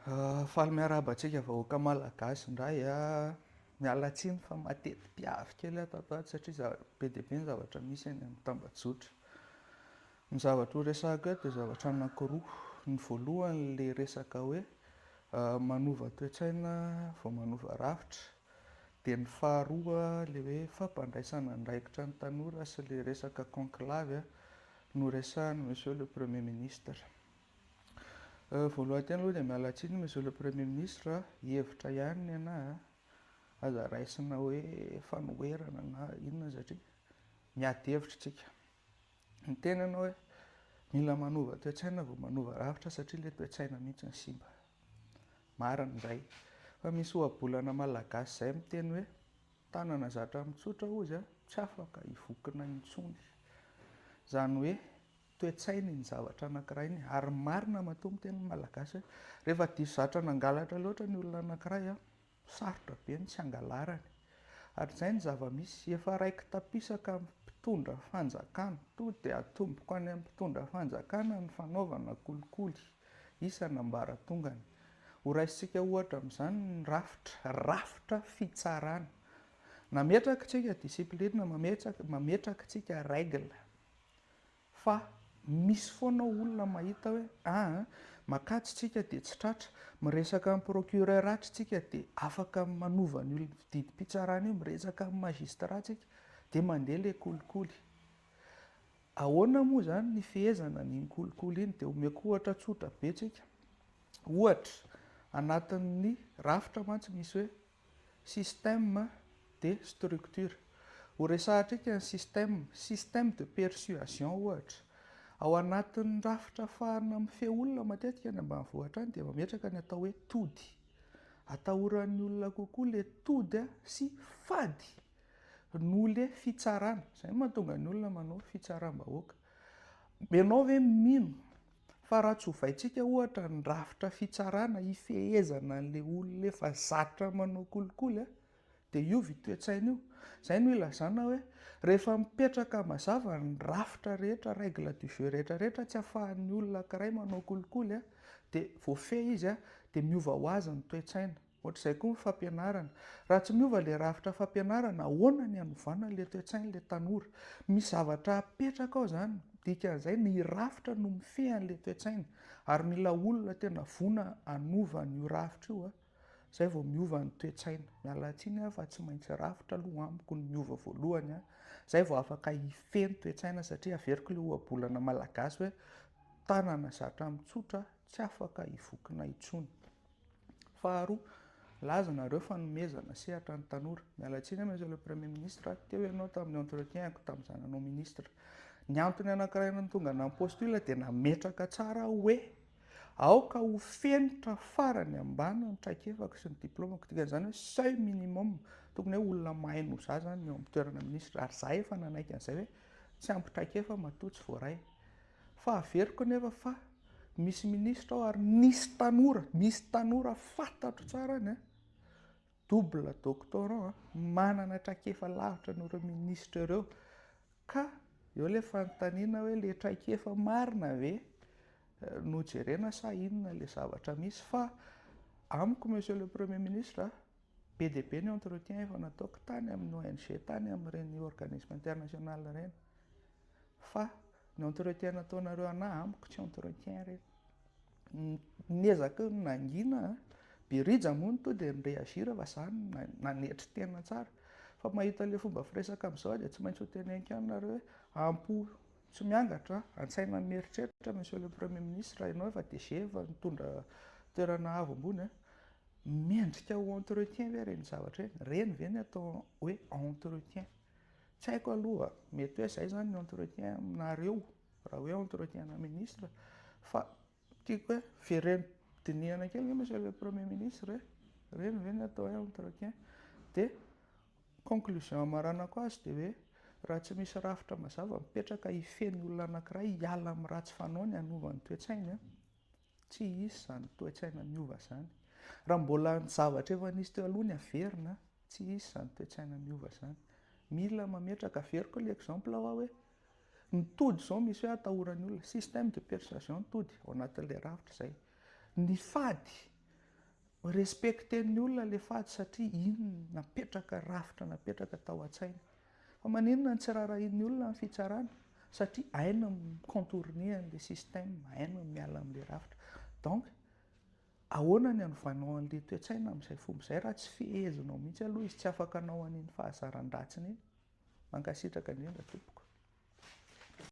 Faly miarahaba antsika vahoaka malagasy indray miala tsiny fa mateti-piavy kely ato ato satria be dia be ny zavatra misy any amin'ny tambajotra. Ny zavatra ho resahako eto dia zavatra anankiroa. Ny voalohany ilay resaka hoe manova toe-tsaina vao manova rafitra, dia ny faharoa ilay hoe fampandraisana andraikitra ny tanora sy ilay resaka conclave no resahan'ny monsieur le premier ministre. Voalohany tena aloha dia miala tsiny monsieur le premier ministre, hevitra ihany ny anahy aza raisina hoe fanoherana na inona satria miady hevitra tsika. Ny tena ianao hoe mila manova toe-tsaina vao manova rafitra satria ilay toe-tsaina mihitsy ny simba. Marina izay. Fa misy ohabolana malagasy izay miteny hoe tanana zatra mitsotra hozy tsy afaka hivokina intsony. Izany hoe toe-tsaina ny zavatra anankiray iny, ary marina matoa miteny malagasy hoe rehefa diso zatra nangalatra loatra ny olona anankiray sarotra be ny tsy angalarany. Ary izay ny zava-misy efa raiky tapisaka amin'ny mpitondra fanjakana, to dia atomboko any amin'ny mpitondra fanjakana ny fanaovana kolikoly isan'ambaratongany. Ho raisintsika ohatra amin'izany ny rafitra fitsarana. Nametraka tsika disiplinina, mametraka tsika règle, fa misy foana olona mahita hoe makatsy tsika dia tsy tratra, miresaka amin'ny procureur ratra tsika dia afaka manova ny didim-pitsarana io, miresaka amin'ny magistrat tsika dia mandeha ilay kolikoly. Ahoana moa izany ny fehezana n'iny kolikoly iny? Dia omeko ohatra tsotra be tsika. Ohatra anatin'ny rafitra mantsy misy hoe système de structure. Ho resahantsika ny système de persuasion ohatra. Ao anatin'ny rafitra fahana mifehy olona matetika any ambanivohitra any dia mametraka ny atao hoe tody. Atahoran'ny olona kokoa ilay tody sy fady noho ilay fitsarana. Izay mahatonga ny olona manao fitsaram-bahoaka. Ianao ve mino fa raha tsovaintsika ohatra ny rafitra fitsarana hifehezana an'ilay olona efa zatra manao kolikoly dia hiovy toe-tsaina io. Izay no ilazana hoe rehefa mipetraka mazava ny rafitra rehetra, règle du jeu rehetra tsy ahafahan'ny olona anankiray manao kolikoly dia voafehy izy dia miova ho azy ny toe-tsaina. Ohatr'izay koa ny fampianarana. Raha tsy miova ilay rafitra fampianarana, ahoana ny hanovana ilay toe-tsain'ilay tanora? Misy zavatra apetraka ao izany. Dikan'izay ny rafitra no mifehy an'ilay toe-tsaina, ary mila olona tena vona hanova an'io rafitra io izay vao miova ny toe-tsaina. Miala tsiny fa tsy maintsy rafitra aloha amiko ny miova voalohany izay vao afaka hifehy ny toe-tsaina, satria averiko ilay ohabolana malagasy hoe tanana zatra mitsotra tsy afaka hivokina intsony. Faharoa, laza nareo fanomezana sehatra ny tanora. Miala tsiny monsieur le premier ministre, teo ianao tamin'ny entretien-ko tamin'izaho nanao ministre. Ny antony anankiray tonga nampostila dia nametraka tsara hoe aoka ho fenitra farany ambany ny traikefako sy ny diplaomako. Dikan'izany hoe seuil minimum, tokony hoe olona mahay noho izaho izany eo amin'ny toerana ministra, ary izaho efa nanaiky an'izay hoe tsy ampy-traikefa matoa tsy voaray. Fa averiko nefa fa misy ministra ao ary misy tanora fantatro tsara any double doctorant, manana traikefa lavitra noho ministra ireo, ka eo ilay fanontaniana hoe ilay traikefa marina ve no jerena sa inona ilay zavatra misy. Fa amiko monsieur le premier ministre, be dia be ny entretien efa nataoko tany amin'ny ONG, tany amin'ireny organisme international ireny, fa ny entretien nataonareo anahy amiko tsy entretien ireny. Niezaka ny nangina, Birija moa to dia nireagira fa izaho nanetry tena tsara. Fa mahita ilay fomba firesaka amin'izao dia tsy maintsy ho teneniko ihany nareo hoe ampo tsy miangatra, an-tsaina mieritreritra monsieur le premier ministre, ianao efa DG efa mitondra toerana avo ambony, mendrika ho entretien ve ireny zavatra ireny? Ireny ve ny atao hoe entretien? Tsy haiko aloha, mety hoe izay izany ny entretien aminareo raha hoe entretien na ministre. Fa tiako hoe vereny dinihana kely monsieur le premier ministre, ireny ve ny atao hoe entretien? Dia conclusion amaranako azy dia hoe raha tsy misy rafitra mazava mipetraka hifehy olona anankiray hiala amin'ny ratsy fanaony hanova ny toe-tsainy, tsy hisy izany toe-tsaina miova izany. Raha mbola ny zavatra efa nisy teo aloha ny averina, tsy hisy izany toe-tsaina miova izany. Mila mametraka, averiko ilay exemple hoe ny tody izao misy hoe atahoran'ny olona, système de persuasion ny tody ao anatin'ilay rafitra izay. Ny fady respecten'ny olona le fady satria iny napetraka rafitra napetraka tao an-tsaina fa maninona ny tsy rarahin'ny olona ny fitsarana satria aina contourner an'le système aina miala amin'le rafitra donc ahoana ny anovanao an'le toe-tsaina amin'izay fomba izay raha tsy fihezinao mihitsy aloha izy tsy afaka anao an'iny fahazaran-dratsiny iny mankasitraka indrindra tompoko.